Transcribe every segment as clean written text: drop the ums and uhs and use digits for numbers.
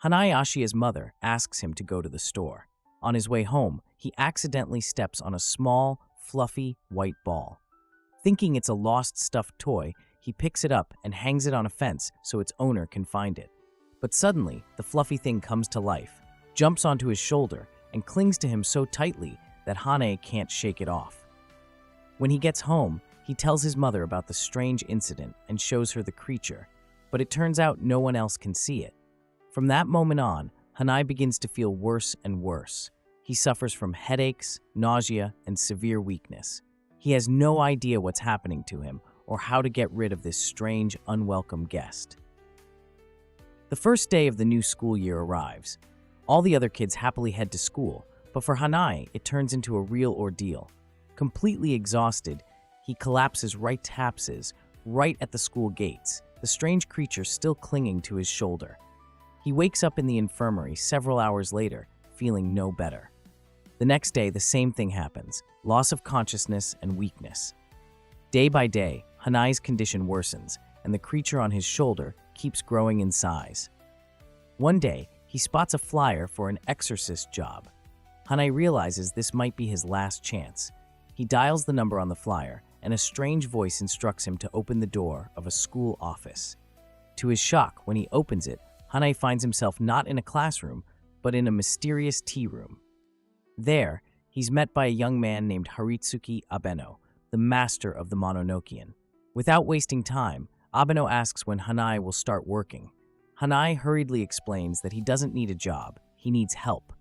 Hanai Ashia's mother asks him to go to the store. On his way home, he accidentally steps on a small, fluffy, white ball. Thinking it's a lost stuffed toy, he picks it up and hangs it on a fence so its owner can find it. But suddenly, the fluffy thing comes to life, jumps onto his shoulder, and clings to him so tightly that Hanai can't shake it off. When he gets home, he tells his mother about the strange incident and shows her the creature, but it turns out no one else can see it. From that moment on, Hanai begins to feel worse and worse. He suffers from headaches, nausea, and severe weakness. He has no idea what's happening to him or how to get rid of this strange, unwelcome guest. The first day of the new school year arrives. All the other kids happily head to school, but for Hanai, it turns into a real ordeal. Completely exhausted, he collapses right at the school gates, the strange creature still clinging to his shoulder. He wakes up in the infirmary several hours later, feeling no better. The next day, the same thing happens, loss of consciousness and weakness. Day by day, Hanai's condition worsens, and the creature on his shoulder keeps growing in size. One day, he spots a flyer for an exorcist job. Hanai realizes this might be his last chance. He dials the number on the flyer, and a strange voice instructs him to open the door of a school office. To his shock, when he opens it, Hanai finds himself not in a classroom, but in a mysterious tea room. There, he's met by a young man named Haritsuki Abeno, the master of the Mononokean. Without wasting time, Abeno asks when Hanai will start working. Hanai hurriedly explains that he doesn't need a job, he needs help.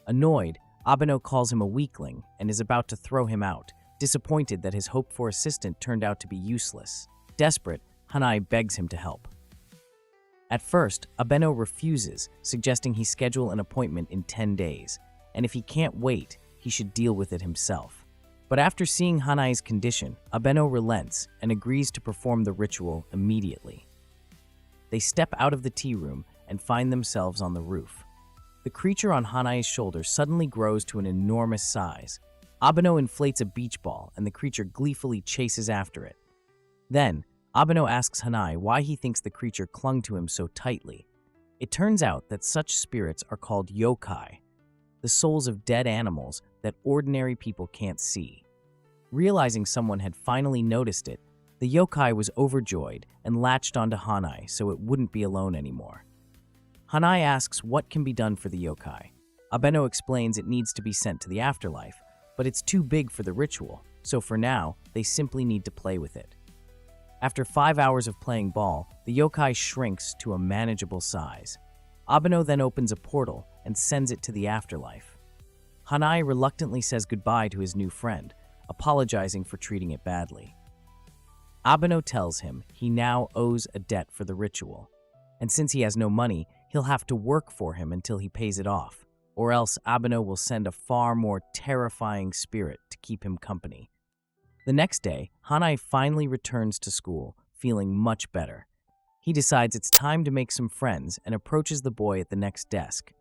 Annoyed, Abeno calls him a weakling and is about to throw him out, disappointed that his hoped-for assistant turned out to be useless. Desperate, Hanai begs him to help. At first, Abeno refuses, suggesting he schedule an appointment in 10 days, and if he can't wait, he should deal with it himself. But after seeing Hanai's condition, Abeno relents and agrees to perform the ritual immediately. They step out of the tea room and find themselves on the roof. The creature on Hanai's shoulder suddenly grows to an enormous size. Abeno inflates a beach ball and the creature gleefully chases after it. Then, Abeno asks Hanai why he thinks the creature clung to him so tightly. It turns out that such spirits are called yokai, the souls of dead animals that ordinary people can't see. Realizing someone had finally noticed it, the yokai was overjoyed and latched onto Hanai so it wouldn't be alone anymore. Hanai asks what can be done for the yokai. Abeno explains it needs to be sent to the afterlife, but it's too big for the ritual, so for now, they simply need to play with it. After 5 hours of playing ball, the yokai shrinks to a manageable size. Abeno then opens a portal and sends it to the afterlife. Hanai reluctantly says goodbye to his new friend, apologizing for treating it badly. Abeno tells him he now owes a debt for the ritual, and since he has no money, he'll have to work for him until he pays it off, or else Abeno will send a far more terrifying spirit to keep him company. The next day, Hanai finally returns to school, feeling much better. He decides it's time to make some friends and approaches the boy at the next desk.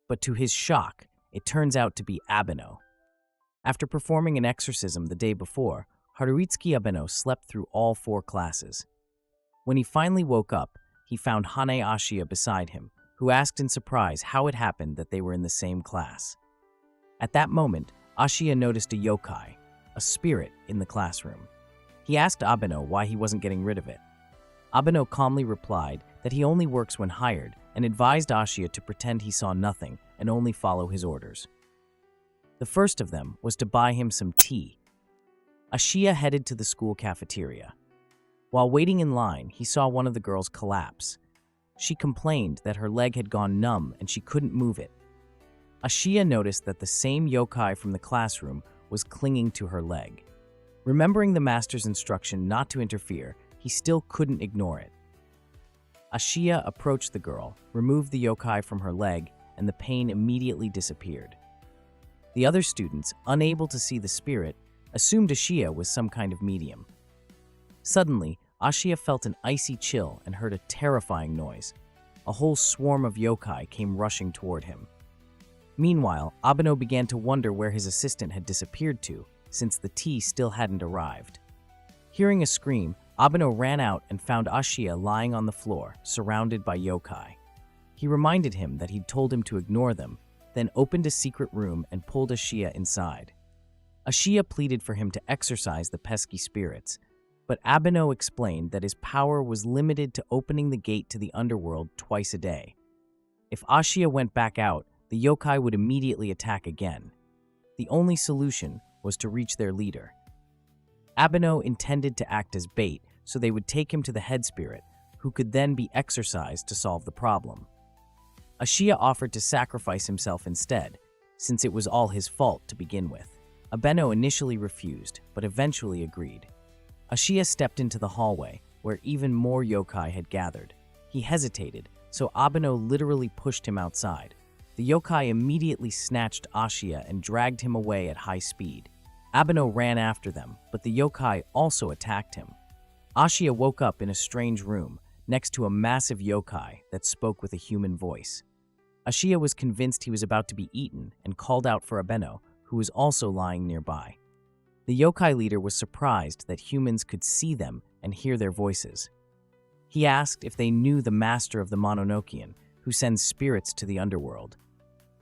But to his shock, it turns out to be Abeno. After performing an exorcism the day before, Haruitsuki Abeno slept through all 4 classes. When he finally woke up, he found Hanai Ashia beside him, who asked in surprise how it happened that they were in the same class. At that moment, Ashia noticed a yokai, a spirit, in the classroom. He asked Abeno why he wasn't getting rid of it. Abeno calmly replied that he only works when hired and advised Ashia to pretend he saw nothing and only follow his orders. The first of them was to buy him some tea. Ashia headed to the school cafeteria. While waiting in line, he saw one of the girls collapse. She complained that her leg had gone numb and she couldn't move it. Ashia noticed that the same yokai from the classroom was clinging to her leg. Remembering the master's instruction not to interfere, he still couldn't ignore it. Ashia approached the girl, removed the yokai from her leg, and the pain immediately disappeared. The other students, unable to see the spirit, assumed Ashia was some kind of medium. Suddenly, Ashia felt an icy chill and heard a terrifying noise. A whole swarm of yokai came rushing toward him. Meanwhile, Abeno began to wonder where his assistant had disappeared to, since the tea still hadn't arrived. Hearing a scream, Abeno ran out and found Ashia lying on the floor, surrounded by yokai. He reminded him that he'd told him to ignore them, then opened a secret room and pulled Ashia inside. Ashia pleaded for him to exorcise the pesky spirits, but Abeno explained that his power was limited to opening the gate to the underworld twice a day. If Ashia went back out, the yokai would immediately attack again. The only solution was to reach their leader. Abeno intended to act as bait so they would take him to the head spirit, who could then be exorcised to solve the problem. Ashia offered to sacrifice himself instead, since it was all his fault to begin with. Abeno initially refused, but eventually agreed. Ashia stepped into the hallway, where even more yokai had gathered. He hesitated, so Abeno literally pushed him outside. The yokai immediately snatched Ashia and dragged him away at high speed. Abeno ran after them, but the yokai also attacked him. Ashia woke up in a strange room, next to a massive yokai that spoke with a human voice. Ashia was convinced he was about to be eaten and called out for Abeno, who was also lying nearby. The yokai leader was surprised that humans could see them and hear their voices. He asked if they knew the master of the Mononokean, who sends spirits to the underworld.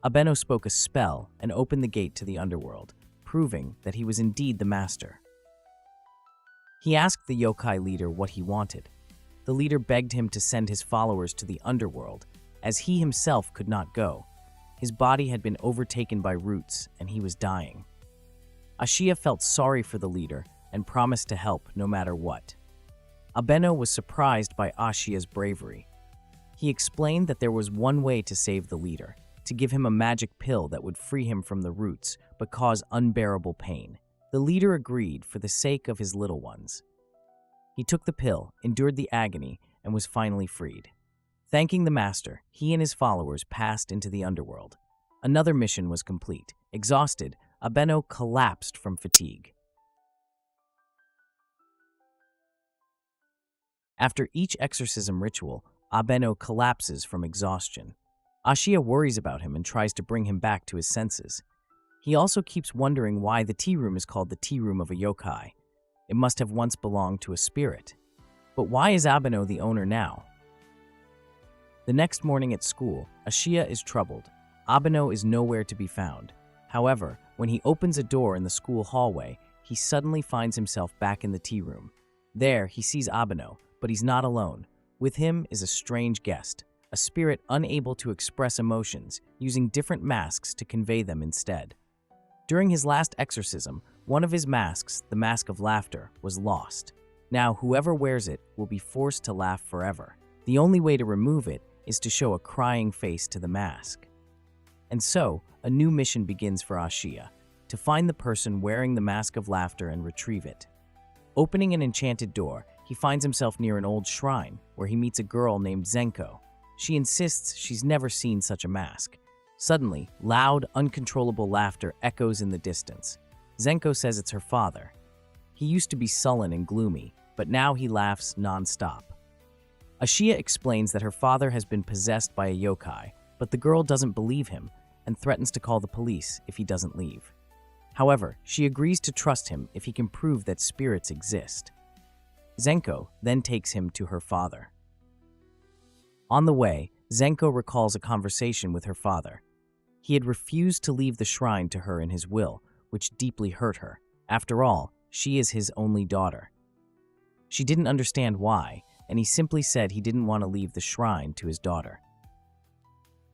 Abeno spoke a spell and opened the gate to the underworld, proving that he was indeed the master. He asked the yokai leader what he wanted. The leader begged him to send his followers to the underworld, as he himself could not go. His body had been overtaken by roots, and he was dying. Ashia felt sorry for the leader and promised to help no matter what. Abeno was surprised by Ashia's bravery. He explained that there was one way to save the leader, to give him a magic pill that would free him from the roots but cause unbearable pain. The leader agreed for the sake of his little ones. He took the pill, endured the agony, and was finally freed. Thanking the master, he and his followers passed into the underworld. Another mission was complete. Exhausted, Abeno collapsed from fatigue. After each exorcism ritual, Abeno collapses from exhaustion. Ashia worries about him and tries to bring him back to his senses. He also keeps wondering why the tea room is called the tea room of a yokai. It must have once belonged to a spirit. But why is Abeno the owner now? The next morning at school, Ashia is troubled. Abeno is nowhere to be found. However, when he opens a door in the school hallway, he suddenly finds himself back in the tea room. There, he sees Abeno, but he's not alone. With him is a strange guest, a spirit unable to express emotions, using different masks to convey them instead. During his last exorcism, one of his masks, the mask of laughter, was lost. Now, whoever wears it will be forced to laugh forever. The only way to remove it is to show a crying face to the mask. And so, a new mission begins for Ashia, to find the person wearing the mask of laughter and retrieve it. Opening an enchanted door, he finds himself near an old shrine, where he meets a girl named Zenko. She insists she's never seen such a mask. Suddenly, loud, uncontrollable laughter echoes in the distance. Zenko says it's her father. He used to be sullen and gloomy, but now he laughs non-stop. Ashia explains that her father has been possessed by a yokai, but the girl doesn't believe him and threatens to call the police if he doesn't leave. However, she agrees to trust him if he can prove that spirits exist. Zenko then takes him to her father. On the way, Zenko recalls a conversation with her father. He had refused to leave the shrine to her in his will, which deeply hurt her. After all, she is his only daughter. She didn't understand why, and he simply said he didn't want to leave the shrine to his daughter.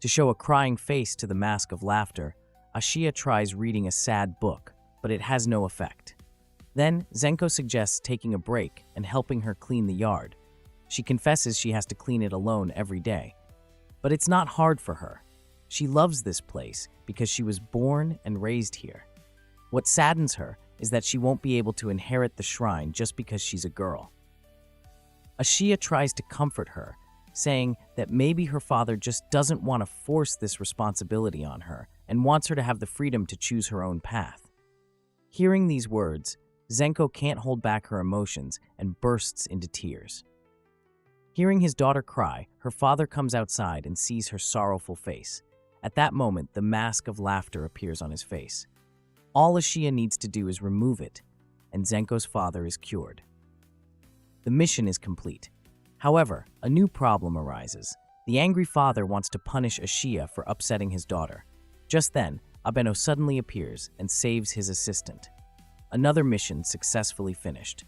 To show a crying face to the mask of laughter, Ashia tries reading a sad book, but it has no effect. Then, Zenko suggests taking a break and helping her clean the yard. She confesses she has to clean it alone every day. But it's not hard for her. She loves this place because she was born and raised here. What saddens her is that she won't be able to inherit the shrine just because she's a girl. Ashia tries to comfort her, saying that maybe her father just doesn't want to force this responsibility on her and wants her to have the freedom to choose her own path. Hearing these words, Zenko can't hold back her emotions and bursts into tears. Hearing his daughter cry, her father comes outside and sees her sorrowful face. At that moment, the mask of laughter appears on his face. All Ashia needs to do is remove it, and Zenko's father is cured. The mission is complete. However, a new problem arises. The angry father wants to punish Ashia for upsetting his daughter. Just then, Abeno suddenly appears and saves his assistant. Another mission successfully finished.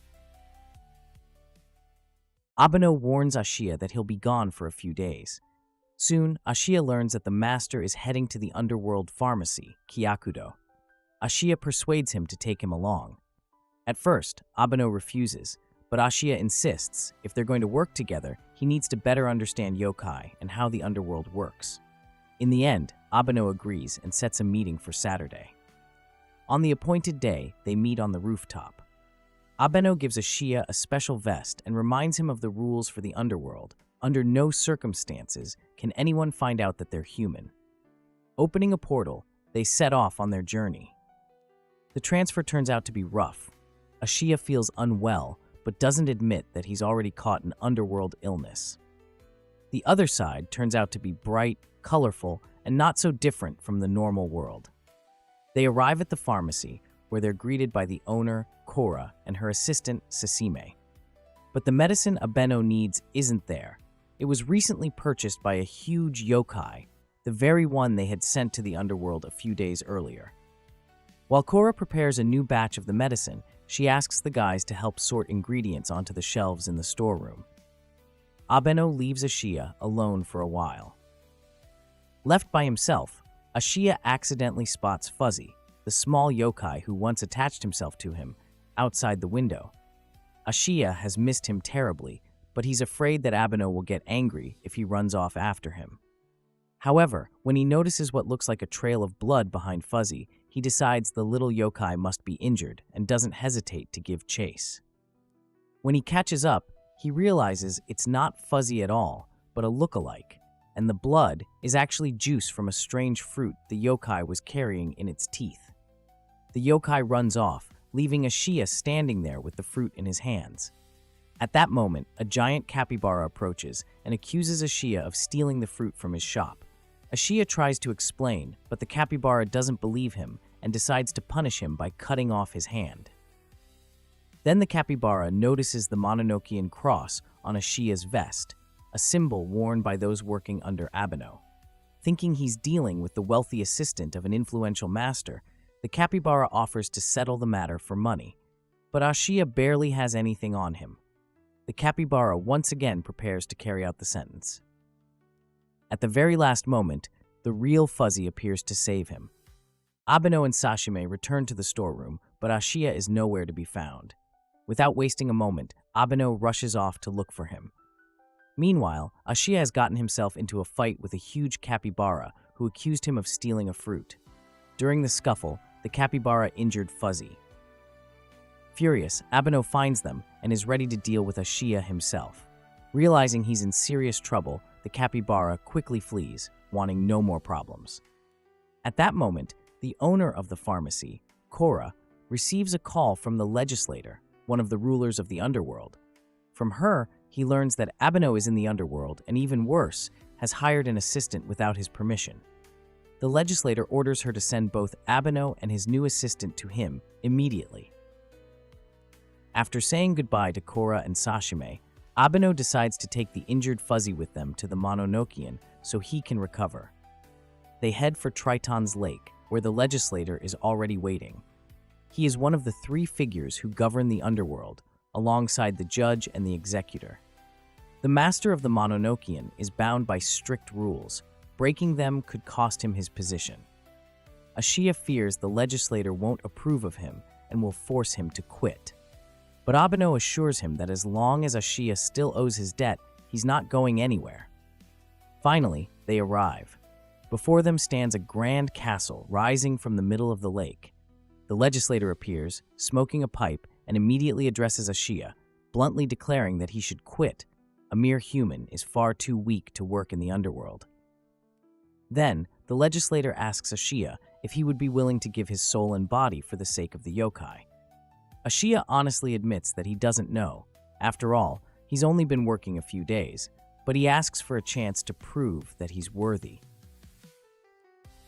Abeno warns Ashia that he'll be gone for a few days. Soon, Ashia learns that the master is heading to the underworld pharmacy, Kyakudo. Ashia persuades him to take him along. At first, Abeno refuses, but Ashia insists if they're going to work together, he needs to better understand yokai and how the underworld works. In the end, Abeno agrees and sets a meeting for Saturday. On the appointed day, they meet on the rooftop. Abeno gives Ashia a special vest and reminds him of the rules for the underworld. Under no circumstances can anyone find out that they're human. Opening a portal, they set off on their journey. The transfer turns out to be rough. Ashia feels unwell, but doesn't admit that he's already caught an underworld illness. The other side turns out to be bright, colorful, and not so different from the normal world. They arrive at the pharmacy, where they're greeted by the owner, Kora, and her assistant, Sasime. But the medicine Abeno needs isn't there. It was recently purchased by a huge yokai, the very one they had sent to the underworld a few days earlier. While Kora prepares a new batch of the medicine, she asks the guys to help sort ingredients onto the shelves in the storeroom. Abeno leaves Ashia alone for a while. Left by himself, Ashia accidentally spots Fuzzy, the small yokai who once attached himself to him, outside the window. Ashia has missed him terribly, but he's afraid that Abeno will get angry if he runs off after him. However, when he notices what looks like a trail of blood behind Fuzzy, he decides the little yokai must be injured and doesn't hesitate to give chase. When he catches up, he realizes it's not Fuzzy at all, but a look-alike, and the blood is actually juice from a strange fruit the yokai was carrying in its teeth. The yokai runs off, leaving Ashia standing there with the fruit in his hands. At that moment, a giant capybara approaches and accuses Ashia of stealing the fruit from his shop. Ashia tries to explain, but the capybara doesn't believe him and decides to punish him by cutting off his hand. Then the capybara notices the Mononokean cross on Ashia's vest, a symbol worn by those working under Abeno. Thinking he's dealing with the wealthy assistant of an influential master, the capybara offers to settle the matter for money, but Ashia barely has anything on him. The capybara once again prepares to carry out the sentence. At the very last moment, the real Fuzzy appears to save him. Abeno and Sashime return to the storeroom, but Ashia is nowhere to be found. Without wasting a moment, Abeno rushes off to look for him. Meanwhile, Ashia has gotten himself into a fight with a huge capybara who accused him of stealing a fruit. During the scuffle, the capybara injured Fuzzy. Furious, Abeno finds them and is ready to deal with Ashia himself. Realizing he's in serious trouble, the capybara quickly flees, wanting no more problems. At that moment, the owner of the pharmacy, Kora, receives a call from the legislator, one of the rulers of the underworld. From her, he learns that Abeno is in the underworld and, even worse, has hired an assistant without his permission. The legislator orders her to send both Abeno and his new assistant to him immediately. After saying goodbye to Kora and Sashime, Abeno decides to take the injured Fuzzy with them to the Mononokean so he can recover. They head for Triton's lake, where the legislator is already waiting. He is one of the three figures who govern the underworld, alongside the judge and the executor. The master of the Mononokean is bound by strict rules. Breaking them could cost him his position. Ashia fears the legislator won't approve of him and will force him to quit. But Abeno assures him that as long as Ashia still owes his debt, he's not going anywhere. Finally, they arrive. Before them stands a grand castle rising from the middle of the lake. The legislator appears, smoking a pipe, and immediately addresses Ashia, bluntly declaring that he should quit. A mere human is far too weak to work in the underworld. Then, the legislator asks Ashia if he would be willing to give his soul and body for the sake of the yokai. Ashia honestly admits that he doesn't know. After all, he's only been working a few days, but he asks for a chance to prove that he's worthy.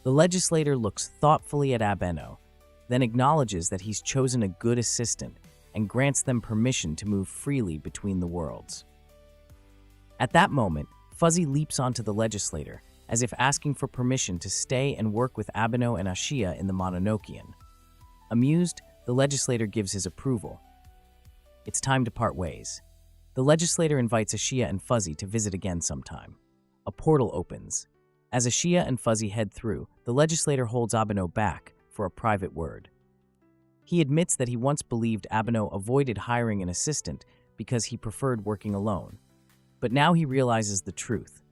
The legislator looks thoughtfully at Abeno, then acknowledges that he's chosen a good assistant and grants them permission to move freely between the worlds. At that moment, Fuzzy leaps onto the legislator, as if asking for permission to stay and work with Abeno and Ashia in the Mononokean. Amused, the legislator gives his approval. It's time to part ways. The legislator invites Ashia and Fuzzy to visit again sometime. A portal opens. As Ashia and Fuzzy head through, the legislator holds Abeno back for a private word. He admits that he once believed Abeno avoided hiring an assistant because he preferred working alone. But now he realizes the truth.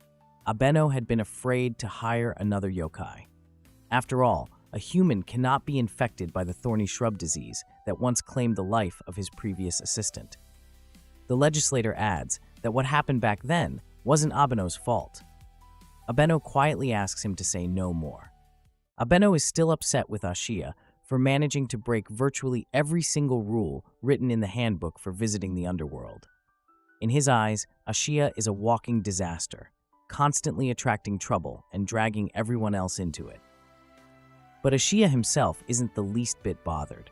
Abeno had been afraid to hire another yokai. After all, a human cannot be infected by the thorny shrub disease that once claimed the life of his previous assistant. The legislator adds that what happened back then wasn't Abeno's fault. Abeno quietly asks him to say no more. Abeno is still upset with Ashia for managing to break virtually every single rule written in the handbook for visiting the underworld. In his eyes, Ashia is a walking disaster, constantly attracting trouble and dragging everyone else into it. But Ashia himself isn't the least bit bothered.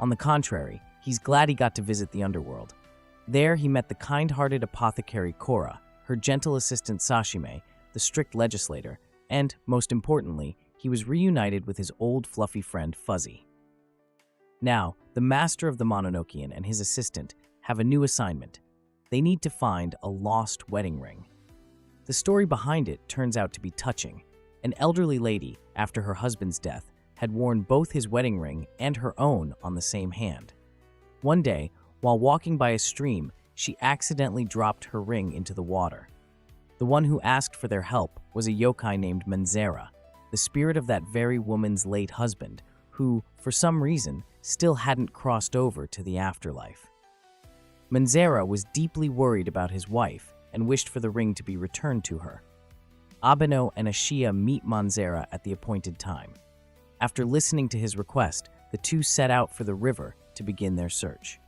On the contrary, he's glad he got to visit the underworld. There, he met the kind-hearted apothecary Cora, her gentle assistant Sashime, the strict legislator, and, most importantly, he was reunited with his old fluffy friend Fuzzy. Now, the master of the Mononokean and his assistant have a new assignment. They need to find a lost wedding ring. The story behind it turns out to be touching. An elderly lady, after her husband's death, had worn both his wedding ring and her own on the same hand. One day, while walking by a stream, she accidentally dropped her ring into the water. The one who asked for their help was a yokai named Manzera, the spirit of that very woman's late husband, who, for some reason, still hadn't crossed over to the afterlife. Manzera was deeply worried about his wife and wished for the ring to be returned to her. Abeno and Ashia meet Manzera at the appointed time. After listening to his request, the two set out for the river to begin their search.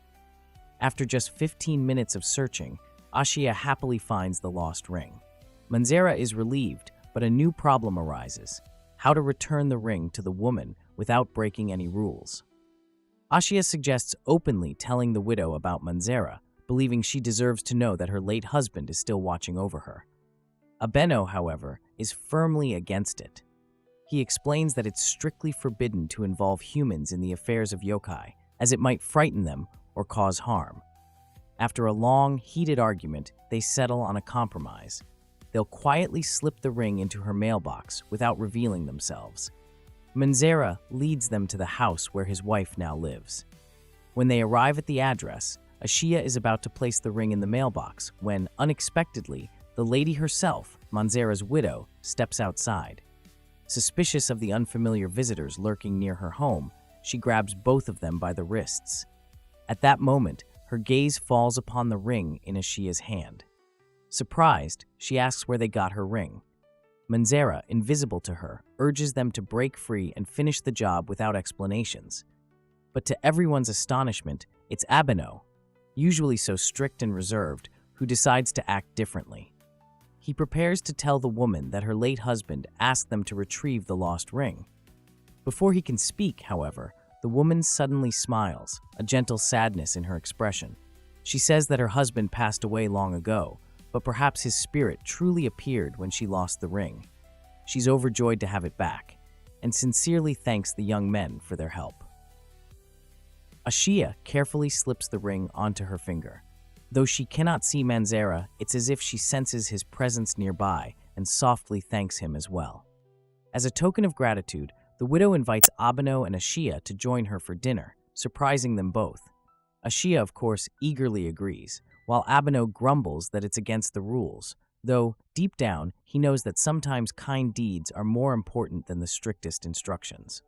After just 15 minutes of searching, Ashia happily finds the lost ring. Manzera is relieved, but a new problem arises: how to return the ring to the woman without breaking any rules. Ashia suggests openly telling the widow about Manzera, believing she deserves to know that her late husband is still watching over her. Abeno, however, is firmly against it. He explains that it's strictly forbidden to involve humans in the affairs of yokai, as it might frighten them or cause harm. After a long, heated argument, they settle on a compromise. They'll quietly slip the ring into her mailbox without revealing themselves. Manzera leads them to the house where his wife now lives. When they arrive at the address, Ashia is about to place the ring in the mailbox when, unexpectedly, the lady herself, Manzera's widow, steps outside. Suspicious of the unfamiliar visitors lurking near her home, she grabs both of them by the wrists. At that moment, her gaze falls upon the ring in Ashia's hand. Surprised, she asks where they got her ring. Manzera, invisible to her, urges them to break free and finish the job without explanations. But to everyone's astonishment, it's Abeno, usually so strict and reserved, who decides to act differently. He prepares to tell the woman that her late husband asked them to retrieve the lost ring. Before he can speak, however, the woman suddenly smiles, a gentle sadness in her expression. She says that her husband passed away long ago, but perhaps his spirit truly appeared when she lost the ring. She's overjoyed to have it back, and sincerely thanks the young men for their help. Ashia carefully slips the ring onto her finger. Though she cannot see Manzera, it's as if she senses his presence nearby and softly thanks him as well. As a token of gratitude, the widow invites Abeno and Ashia to join her for dinner, surprising them both. Ashia, of course, eagerly agrees, while Abeno grumbles that it's against the rules, though, deep down, he knows that sometimes kind deeds are more important than the strictest instructions.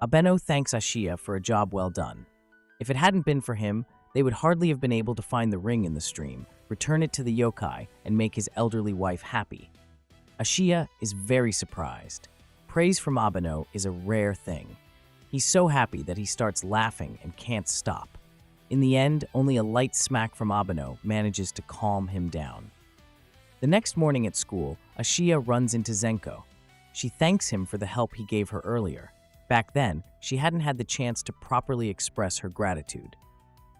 Abeno thanks Ashia for a job well done. If it hadn't been for him, they would hardly have been able to find the ring in the stream, return it to the yokai, and make his elderly wife happy. Ashia is very surprised. Praise from Abeno is a rare thing. He's so happy that he starts laughing and can't stop. In the end, only a light smack from Abeno manages to calm him down. The next morning at school, Ashia runs into Zenko. She thanks him for the help he gave her earlier. Back then, she hadn't had the chance to properly express her gratitude.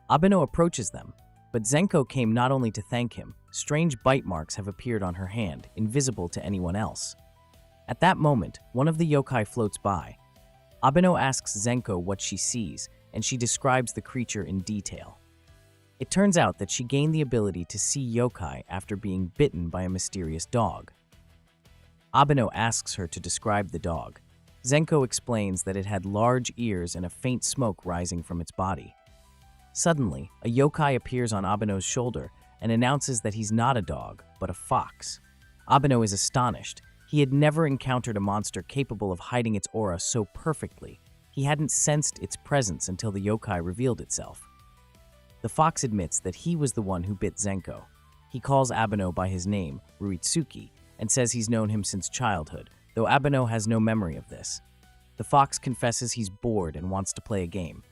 Abeno approaches them, but But Zenko came not only to thank him, strange bite marks have appeared on her hand, invisible to anyone else. At that moment, one of the yokai floats by. Abeno asks Zenko what she sees, and she describes the creature in detail. It turns out that she gained the ability to see yokai after being bitten by a mysterious dog. Abeno asks her to describe the dog. Zenko explains that it had large ears and a faint smoke rising from its body. Suddenly, a yokai appears on Abeno's shoulder and announces that he's not a dog, but a fox. Abeno is astonished. He had never encountered a monster capable of hiding its aura so perfectly. He hadn't sensed its presence until the yokai revealed itself. The fox admits that he was the one who bit Zenko. He calls Abeno by his name, Ruitsuki, and says he's known him since childhood, though Abeno has no memory of this. The fox confesses he's bored and wants to play a game.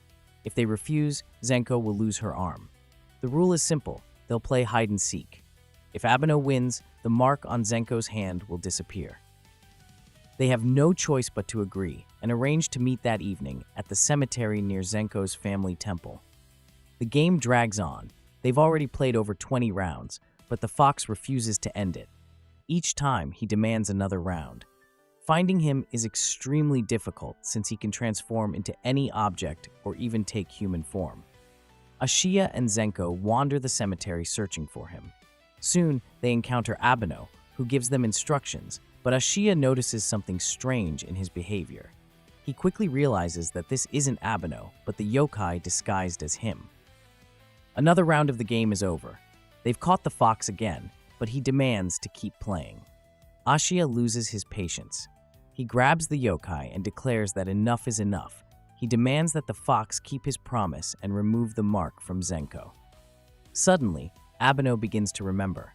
If they refuse, Zenko will lose her arm. The rule is simple. They'll play hide and seek. If Abeno wins, the mark on Zenko's hand will disappear. They have no choice but to agree and arrange to meet that evening at the cemetery near Zenko's family temple. The game drags on. They've already played over 20 rounds, but the fox refuses to end it. Each time, he demands another round. Finding him is extremely difficult since he can transform into any object or even take human form. Ashia and Zenko wander the cemetery searching for him. Soon, they encounter Abeno, who gives them instructions, but Ashia notices something strange in his behavior. He quickly realizes that this isn't Abeno, but the yokai disguised as him. Another round of the game is over. They've caught the fox again, but he demands to keep playing. Ashia loses his patience. He grabs the yokai and declares that enough is enough. He demands that the fox keep his promise and remove the mark from Zenko. Suddenly, Abeno begins to remember.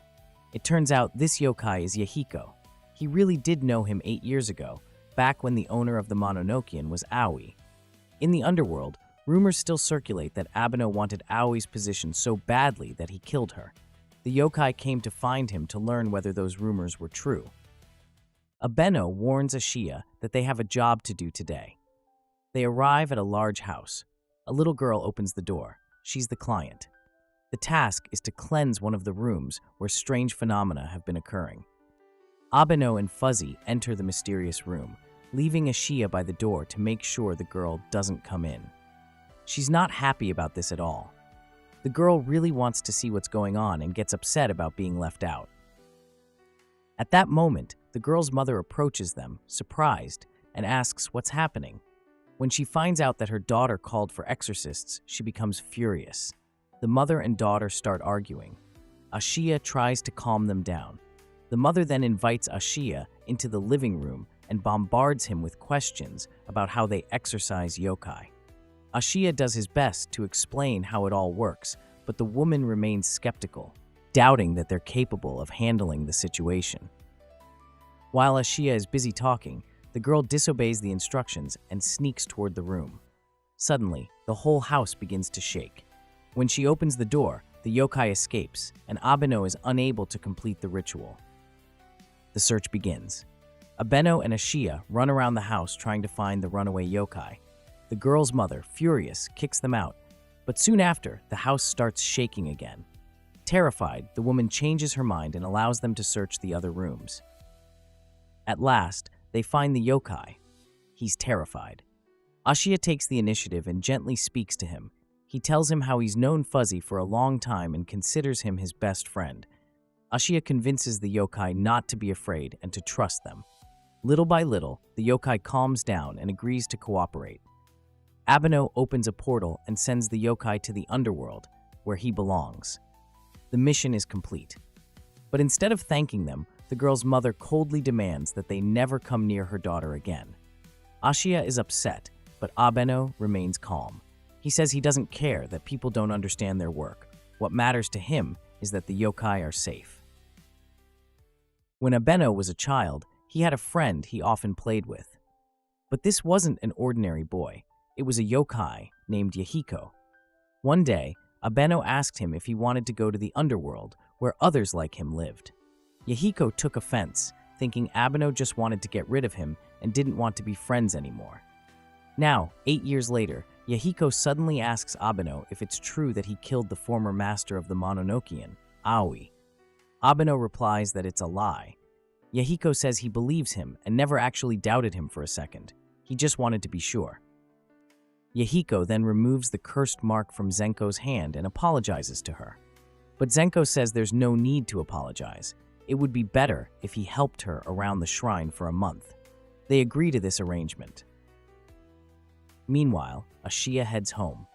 It turns out this yokai is Yahiko. He really did know him 8 years ago, back when the owner of the Mononokean was Aoi. In the underworld, rumors still circulate that Abeno wanted Aoi's position so badly that he killed her. The yokai came to find him to learn whether those rumors were true. Abeno warns Ashia that they have a job to do today. They arrive at a large house. A little girl opens the door. She's the client. The task is to cleanse one of the rooms where strange phenomena have been occurring. Abeno and Fuzzy enter the mysterious room, leaving Ashia by the door to make sure the girl doesn't come in. She's not happy about this at all. The girl really wants to see what's going on and gets upset about being left out. At that moment, the girl's mother approaches them, surprised, and asks what's happening. When she finds out that her daughter called for exorcists, she becomes furious. The mother and daughter start arguing. Ashia tries to calm them down. The mother then invites Ashia into the living room and bombards him with questions about how they exorcise yokai. Ashia does his best to explain how it all works, but the woman remains skeptical, doubting that they're capable of handling the situation. While Ashia is busy talking, the girl disobeys the instructions and sneaks toward the room. Suddenly, the whole house begins to shake. When she opens the door, the yokai escapes, and Abeno is unable to complete the ritual. The search begins. Abeno and Ashia run around the house trying to find the runaway yokai. The girl's mother, furious, kicks them out, but soon after, the house starts shaking again. Terrified, the woman changes her mind and allows them to search the other rooms. At last, they find the yokai. He's terrified. Ashia takes the initiative and gently speaks to him. He tells him how he's known Fuzzy for a long time and considers him his best friend. Ashia convinces the yokai not to be afraid and to trust them. Little by little, the yokai calms down and agrees to cooperate. Abeno opens a portal and sends the yokai to the underworld, where he belongs. The mission is complete. But instead of thanking them, the girl's mother coldly demands that they never come near her daughter again. Ashia is upset, but Abeno remains calm. He says he doesn't care that people don't understand their work. What matters to him is that the yokai are safe. When Abeno was a child, he had a friend he often played with. But this wasn't an ordinary boy. It was a yokai named Yahiko. One day, Abeno asked him if he wanted to go to the underworld, where others like him lived. Yahiko took offense, thinking Abeno just wanted to get rid of him and didn't want to be friends anymore. Now, 8 years later, Yahiko suddenly asks Abeno if it's true that he killed the former master of the Mononokean, Aoi. Abeno replies that it's a lie. Yahiko says he believes him and never actually doubted him for a second. He just wanted to be sure. Yahiko then removes the cursed mark from Zenko's hand and apologizes to her. But Zenko says there's no need to apologize. It would be better if he helped her around the shrine for a month. They agree to this arrangement. Meanwhile, Ashia heads home.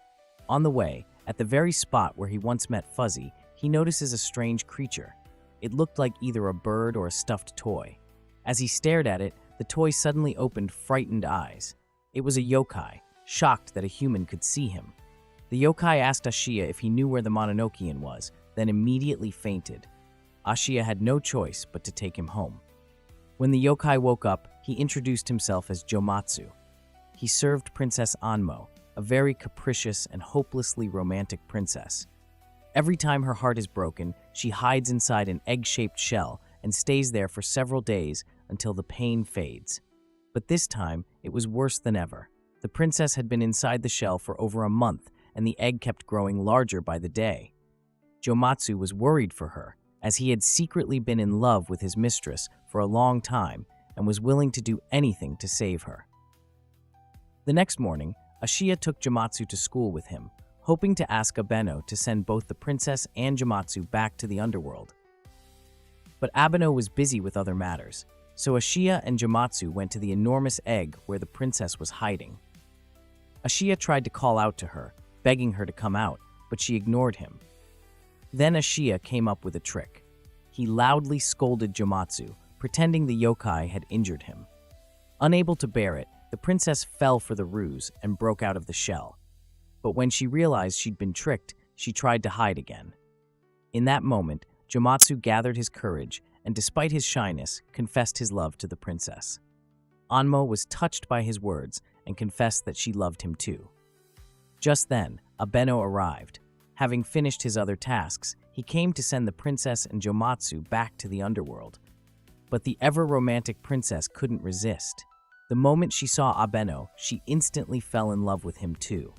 On the way, at the very spot where he once met Fuzzy, he notices a strange creature. It looked like either a bird or a stuffed toy. As he stared at it, the toy suddenly opened frightened eyes. It was a yokai, shocked that a human could see him. The yokai asked Ashia if he knew where the Mononokean was, then immediately fainted. Ashia had no choice but to take him home. When the yokai woke up, he introduced himself as Jomatsu. He served Princess Anmo, a very capricious and hopelessly romantic princess. Every time her heart is broken, she hides inside an egg-shaped shell and stays there for several days until the pain fades. But this time, it was worse than ever. The princess had been inside the shell for over a month, and the egg kept growing larger by the day. Jomatsu was worried for her, as he had secretly been in love with his mistress for a long time and was willing to do anything to save her. The next morning, Ashia took Jomatsu to school with him, hoping to ask Abeno to send both the princess and Jomatsu back to the underworld. But Abeno was busy with other matters, so Ashia and Jomatsu went to the enormous egg where the princess was hiding. Ashia tried to call out to her, begging her to come out, but she ignored him. Then Ashia came up with a trick. He loudly scolded Jomatsu, pretending the yokai had injured him. Unable to bear it, the princess fell for the ruse and broke out of the shell. But when she realized she'd been tricked, she tried to hide again. In that moment, Jomatsu gathered his courage and, despite his shyness, confessed his love to the princess. Anmo was touched by his words and confessed that she loved him too. Just then, Abeno arrived. Having finished his other tasks, he came to send the princess and Jomatsu back to the underworld. But the ever-romantic princess couldn't resist. The moment she saw Abeno, she instantly fell in love with him too.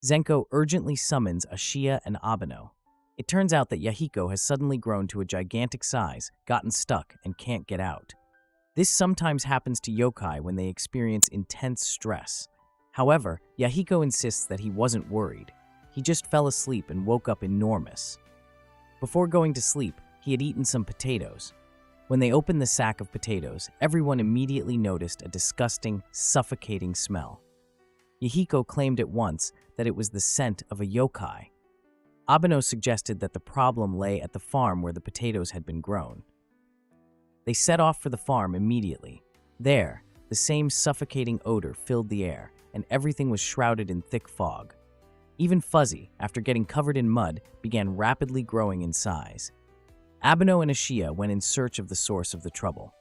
Zenko urgently summons Ashia and Abeno. It turns out that Yahiko has suddenly grown to a gigantic size, gotten stuck, and can't get out. This sometimes happens to yokai when they experience intense stress. However, Yahiko insists that he wasn't worried. He just fell asleep and woke up enormous. Before going to sleep, he had eaten some potatoes. When they opened the sack of potatoes, everyone immediately noticed a disgusting, suffocating smell. Yahiko claimed at once that it was the scent of a yokai. Abeno suggested that the problem lay at the farm where the potatoes had been grown. They set off for the farm immediately. There, the same suffocating odor filled the air, and everything was shrouded in thick fog. Even Fuzzy, after getting covered in mud, began rapidly growing in size. Abeno and Ashia went in search of the source of the trouble.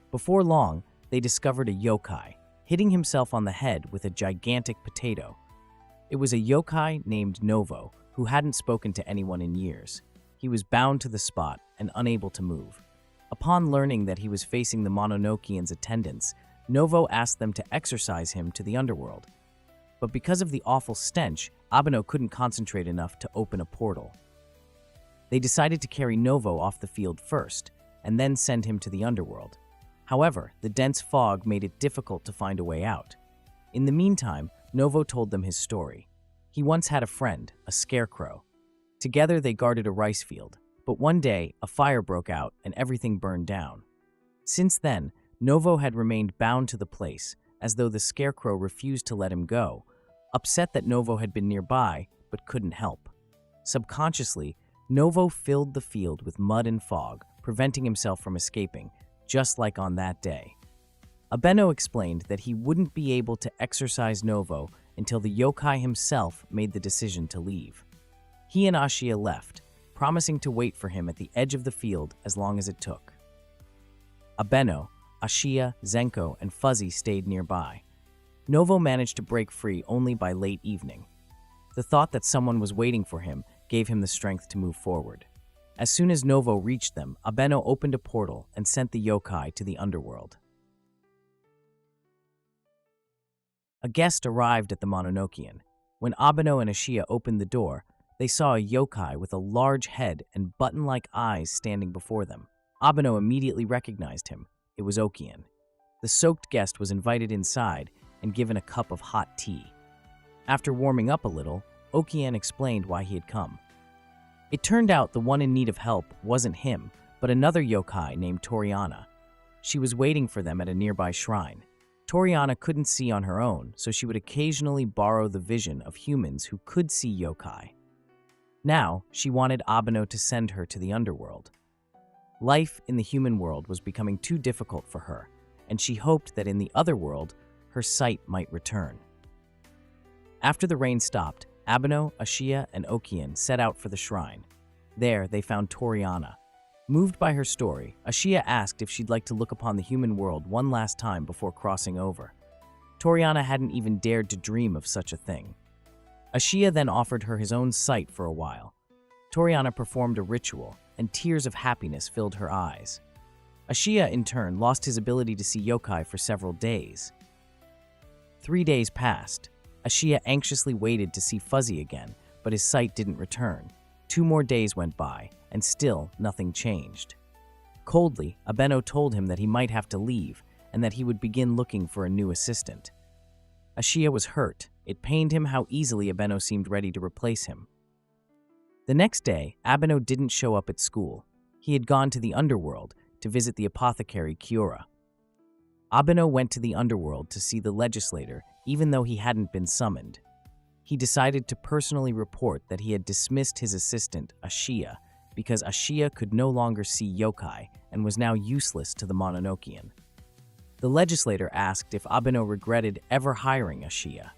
Before long, they discovered a yokai, hitting himself on the head with a gigantic potato. It was a yokai named Novo, who hadn't spoken to anyone in years. He was bound to the spot and unable to move. Upon learning that he was facing the Mononokean's attendants, Novo asked them to exorcise him to the underworld. But because of the awful stench, Abeno couldn't concentrate enough to open a portal. They decided to carry Novo off the field first, and then send him to the underworld. However, the dense fog made it difficult to find a way out. In the meantime, Novo told them his story. He once had a friend, a scarecrow. Together they guarded a rice field, but one day a fire broke out and everything burned down. Since then, Novo had remained bound to the place, as though the scarecrow refused to let him go, upset that Novo had been nearby but couldn't help. Subconsciously, Novo filled the field with mud and fog, preventing himself from escaping, just like on that day. Abeno explained that he wouldn't be able to exorcise Novo until the yokai himself made the decision to leave. He and Ashia left, promising to wait for him at the edge of the field as long as it took. Abeno, Ashia, Zenko, and Fuzzy stayed nearby. Novo managed to break free only by late evening. The thought that someone was waiting for him gave him the strength to move forward. As soon as Novo reached them, Abeno opened a portal and sent the yokai to the underworld. A guest arrived at the Mononokean. When Abeno and Ashia opened the door, they saw a yokai with a large head and button-like eyes standing before them. Abeno immediately recognized him. It was Okian. The soaked guest was invited inside and given a cup of hot tea. After warming up a little, Okian explained why he had come. It turned out the one in need of help wasn't him, but another yokai named Toriana. She was waiting for them at a nearby shrine. Toriana couldn't see on her own, so she would occasionally borrow the vision of humans who could see yokai. Now, she wanted Abeno to send her to the underworld. Life in the human world was becoming too difficult for her, and she hoped that in the other world, her sight might return. After the rain stopped, Abeno, Ashia, and Okian set out for the shrine. There, they found Toriana. Moved by her story, Ashia asked if she'd like to look upon the human world one last time before crossing over. Toriana hadn't even dared to dream of such a thing. Ashia then offered her his own sight for a while. Toriana performed a ritual, and tears of happiness filled her eyes. Ashia, in turn, lost his ability to see yokai for several days. 3 days passed. Ashia anxiously waited to see Fuzzy again, but his sight didn't return. 2 more days went by, and still nothing changed. Coldly, Abeno told him that he might have to leave, and that he would begin looking for a new assistant. Ashia was hurt. It pained him how easily Abeno seemed ready to replace him. The next day, Abeno didn't show up at school. He had gone to the underworld to visit the apothecary Kiora. Abeno went to the underworld to see the legislator, even though he hadn't been summoned. He decided to personally report that he had dismissed his assistant, Ashia, because Ashia could no longer see yokai and was now useless to the Mononokean. The legislator asked if Abeno regretted ever hiring Ashia.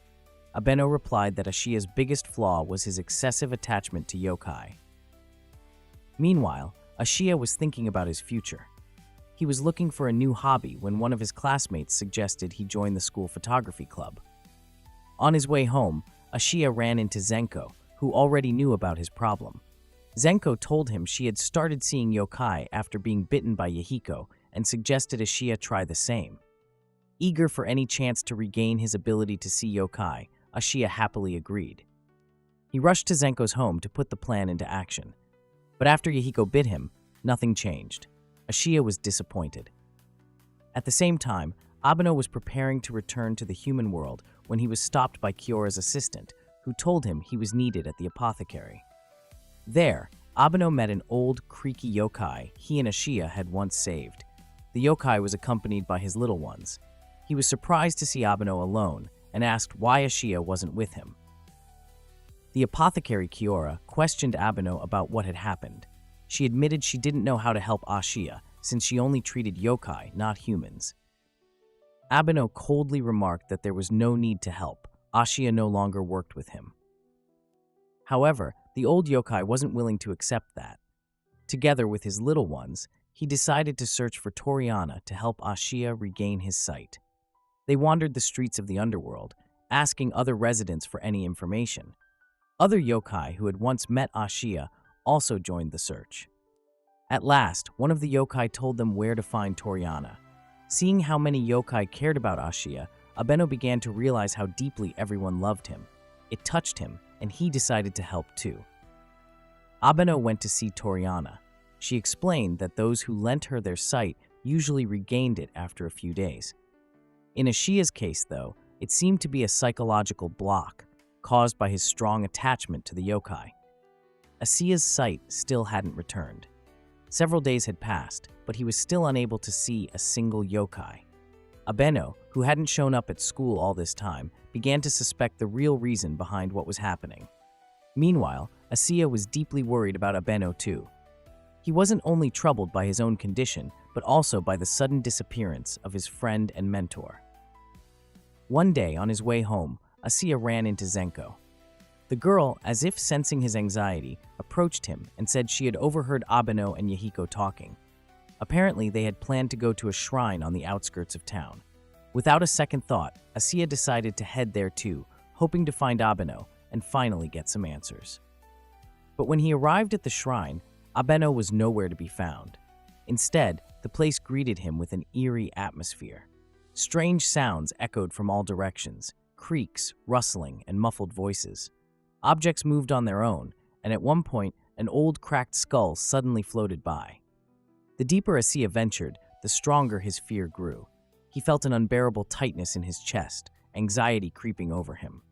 Abeno replied that Ashia's biggest flaw was his excessive attachment to yokai. Meanwhile, Ashia was thinking about his future. He was looking for a new hobby when one of his classmates suggested he join the school photography club. On his way home, Ashia ran into Zenko, who already knew about his problem. Zenko told him she had started seeing yokai after being bitten by Yahiko and suggested Ashia try the same. Eager for any chance to regain his ability to see yokai, Ashia happily agreed. He rushed to Zenko's home to put the plan into action. But after Yahiko bit him, nothing changed. Ashia was disappointed. At the same time, Abeno was preparing to return to the human world when he was stopped by Kyora's assistant, who told him he was needed at the apothecary. There, Abeno met an old, creaky yokai he and Ashia had once saved. The yokai was accompanied by his little ones. He was surprised to see Abeno alone and asked why Ashia wasn't with him. The apothecary Kiora questioned Abeno about what had happened. She admitted she didn't know how to help Ashia since she only treated yokai, not humans. Abeno coldly remarked that there was no need to help. Ashia no longer worked with him. However, the old yokai wasn't willing to accept that. Together with his little ones, he decided to search for Toriana to help Ashia regain his sight. They wandered the streets of the underworld, asking other residents for any information. Other yokai who had once met Ashia also joined the search. At last, one of the yokai told them where to find Toriana. Seeing how many yokai cared about Ashia, Abeno began to realize how deeply everyone loved him. It touched him, and he decided to help too. Abeno went to see Toriana. She explained that those who lent her their sight usually regained it after a few days. In Ashia's case, though, it seemed to be a psychological block caused by his strong attachment to the yokai. Ashia's sight still hadn't returned. Several days had passed, but he was still unable to see a single yokai. Abeno, who hadn't shown up at school all this time, began to suspect the real reason behind what was happening. Meanwhile, Ashia was deeply worried about Abeno too. He wasn't only troubled by his own condition, but also by the sudden disappearance of his friend and mentor. One day, on his way home, Ashia ran into Zenko. The girl, as if sensing his anxiety, approached him and said she had overheard Abeno and Yahiko talking. Apparently, they had planned to go to a shrine on the outskirts of town. Without a second thought, Ashia decided to head there too, hoping to find Abeno and finally get some answers. But when he arrived at the shrine, Abeno was nowhere to be found. Instead, the place greeted him with an eerie atmosphere. Strange sounds echoed from all directions. creaks, rustling, and muffled voices. Objects moved on their own, and at one point, an old cracked skull suddenly floated by. The deeper Ashia ventured, the stronger his fear grew. He felt an unbearable tightness in his chest, anxiety creeping over him.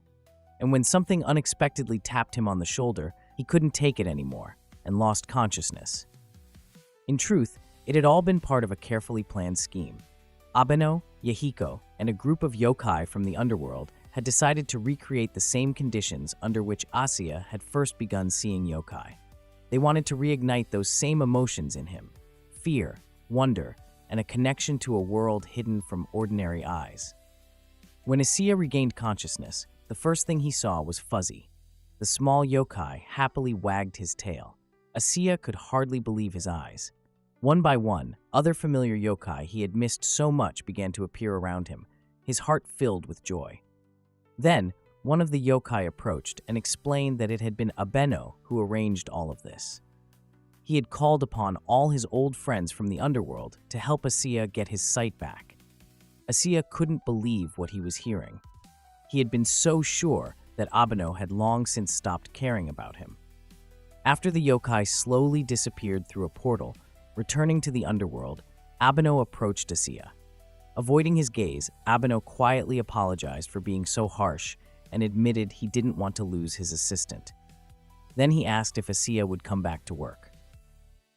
And when something unexpectedly tapped him on the shoulder, he couldn't take it anymore and lost consciousness. In truth, it had all been part of a carefully planned scheme. Abeno, Yahiko, and a group of yokai from the underworld had decided to recreate the same conditions under which Ashia had first begun seeing yokai. They wanted to reignite those same emotions in him: fear, wonder, and a connection to a world hidden from ordinary eyes. When Ashia regained consciousness, the first thing he saw was Fuzzy. The small yokai happily wagged his tail. Ashia could hardly believe his eyes. One by one, other familiar yokai he had missed so much began to appear around him, his heart filled with joy. Then, one of the yokai approached and explained that it had been Abeno who arranged all of this. He had called upon all his old friends from the underworld to help Ashia get his sight back. Ashia couldn't believe what he was hearing. He had been so sure that Abeno had long since stopped caring about him. After the yokai slowly disappeared through a portal, returning to the underworld, Abeno approached Ashia. Avoiding his gaze, Abeno quietly apologized for being so harsh and admitted he didn't want to lose his assistant. Then he asked if Ashia would come back to work.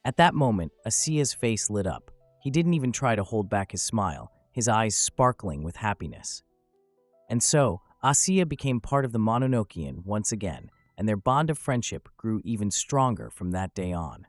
At that moment, Asia's face lit up. He didn't even try to hold back his smile, his eyes sparkling with happiness. And so, Ashia became part of the Mononokean once again, and their bond of friendship grew even stronger from that day on.